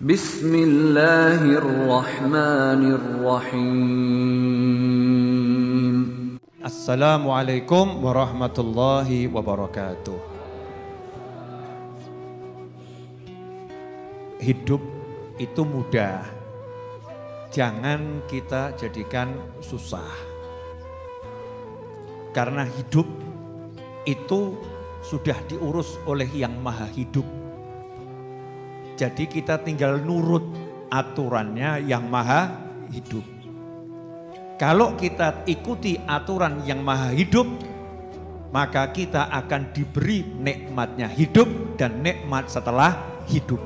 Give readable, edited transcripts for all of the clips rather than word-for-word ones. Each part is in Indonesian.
Bismillahirrahmanirrahim. Assalamualaikum warahmatullahi wabarakatuh. Hidup itu mudah, jangan kita jadikan susah. Karena hidup itu sudah diurus oleh Yang Maha Hidup. Jadi kita tinggal nurut aturannya Yang Maha Hidup. Kalau kita ikuti aturan Yang Maha Hidup, maka kita akan diberi nikmatnya hidup dan nikmat setelah hidup.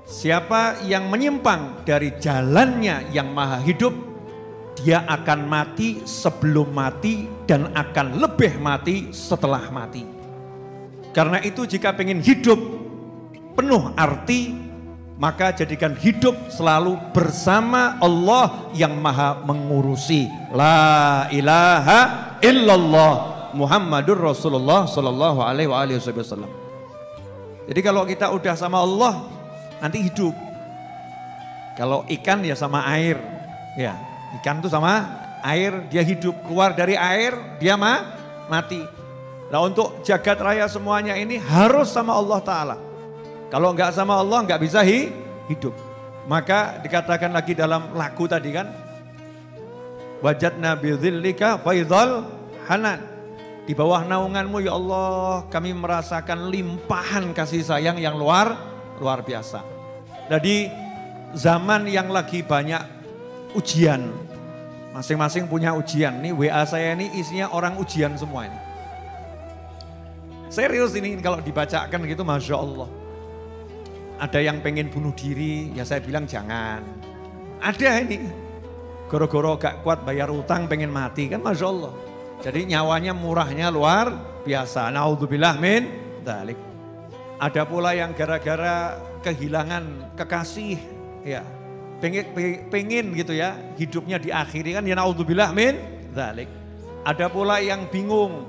Siapa yang menyimpang dari jalannya Yang Maha Hidup, dia akan mati sebelum mati dan akan lebih mati setelah mati. Karena itu jika ingin hidup penuh arti, maka jadikan hidup selalu bersama Allah yang Maha mengurusi. La ilaha illallah Muhammadur Rasulullah sallallahu alaihi wasallam. Jadi kalau kita udah sama Allah, nanti hidup. Kalau ikan ya sama air. Ya, ikan itu sama air, dia hidup. Keluar dari air, dia mati. Nah, untuk jagat raya semuanya ini harus sama Allah Ta'ala. Kalau enggak sama Allah enggak bisa hidup. Maka dikatakan lagi dalam lagu tadi kan, wajadna bidzillika faidhal hanan. Di bawah naunganmu ya Allah kami merasakan limpahan kasih sayang yang luar biasa. Jadi zaman yang lagi banyak ujian, masing-masing punya ujian. Nih WA saya ini isinya orang ujian semua ini. Serius ini kalau dibacakan gitu, Masya Allah. Ada yang pengen bunuh diri, ya saya bilang jangan. Ada ini, goro-goro gak kuat bayar utang pengen mati kan, Masya Allah. Jadi nyawanya murahnya luar biasa. Naudzubillah min dzalik. Ada pula yang gara-gara kehilangan kekasih, ya pengen gitu ya, hidupnya diakhiri kan, ya naudzubillah min dzalik. Ada pula yang bingung,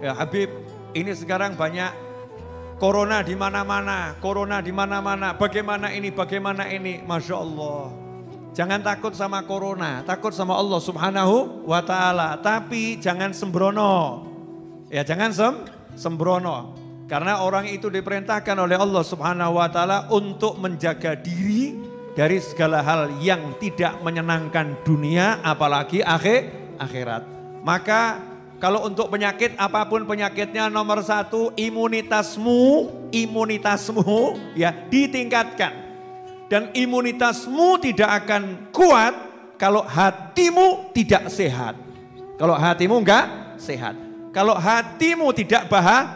ya Habib ini sekarang banyak corona di mana-mana, bagaimana ini, Masya Allah. Jangan takut sama corona, takut sama Allah Subhanahu wa Ta'ala. Tapi jangan sembrono, ya jangan sembrono. Karena orang itu diperintahkan oleh Allah Subhanahu wa Ta'ala untuk menjaga diri dari segala hal yang tidak menyenangkan dunia, apalagi akhirat. Maka kalau untuk penyakit, apapun penyakitnya, nomor satu imunitasmu ya ditingkatkan. Dan imunitasmu tidak akan kuat kalau hatimu tidak sehat. Kalau hatimu enggak sehat. Kalau hatimu tidak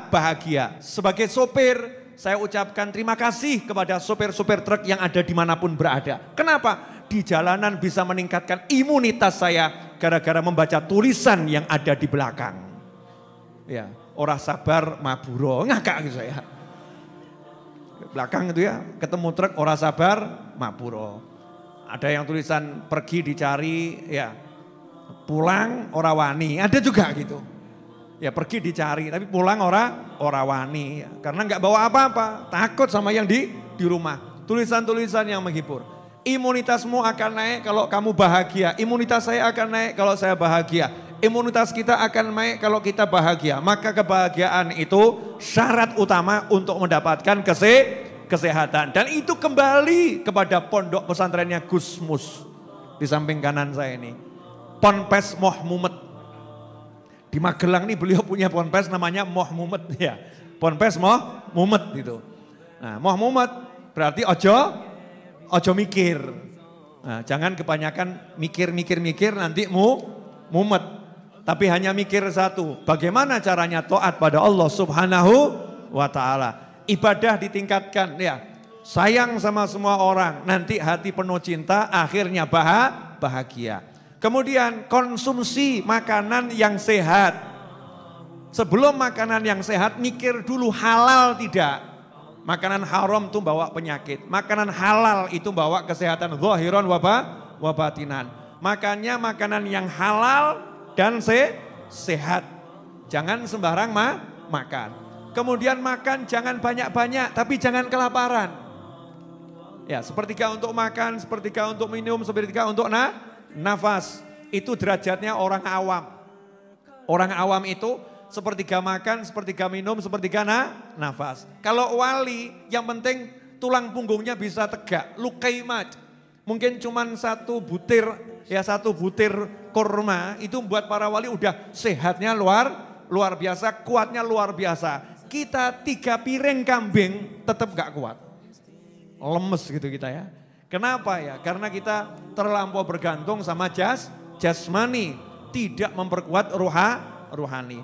bahagia. Sebagai sopir, saya ucapkan terima kasih kepada sopir-sopir truk yang ada dimanapun berada. Kenapa? Di jalanan bisa meningkatkan imunitas saya gara-gara membaca tulisan yang ada di belakang. Ya, ora sabar maburo, ngakak gitu saya. Belakang itu ya, ketemu truk ora sabar maburo. Ada yang tulisan pergi dicari, ya pulang ora wani, ada juga gitu. Ya pergi dicari tapi pulang ora wani, ya. Karena nggak bawa apa-apa, takut sama yang di rumah. Tulisan-tulisan yang menghibur. Imunitasmu akan naik kalau kamu bahagia. Imunitas saya akan naik kalau saya bahagia. Imunitas kita akan naik kalau kita bahagia. Maka kebahagiaan itu syarat utama untuk mendapatkan kesehatan. Dan itu kembali kepada pondok pesantrennya Gus Mus. Di samping kanan saya ini. Ponpes Moh Mumet. Di Magelang nih beliau punya ponpes namanya Moh Mumet. Ya, Ponpes Moh Mumet gitu. Nah, Moh Mumet berarti ojo mikir. Nah, jangan kebanyakan mikir nanti mumet. Tapi hanya mikir satu, bagaimana caranya taat pada Allah Subhanahu wa Ta'ala. Ibadah ditingkatkan ya. Sayang sama semua orang, nanti hati penuh cinta, akhirnya bahagia. Kemudian konsumsi makanan yang sehat. Sebelum makanan yang sehat, mikir dulu halal tidak. Makanan haram itu bawa penyakit. Makanan halal itu bawa kesehatan zahiran wa batinan. Makanya makanan yang halal dan sehat. Jangan sembarang makan. Kemudian makan jangan banyak-banyak tapi jangan kelaparan. Ya, sepertiga untuk makan, sepertiga untuk minum, sepertiga untuk nafas. Itu derajatnya orang awam. Orang awam itu sepertiga makan, sepertiga minum, sepertiga nafas. Kalau wali yang penting tulang punggungnya bisa tegak, lukaimat. Mungkin cuman satu butir kurma itu buat para wali udah sehatnya luar biasa, kuatnya luar biasa. Kita 3 piring kambing tetap gak kuat. Lemes gitu kita ya. Kenapa ya? Karena kita terlampau bergantung sama jasmani, tidak memperkuat rohani.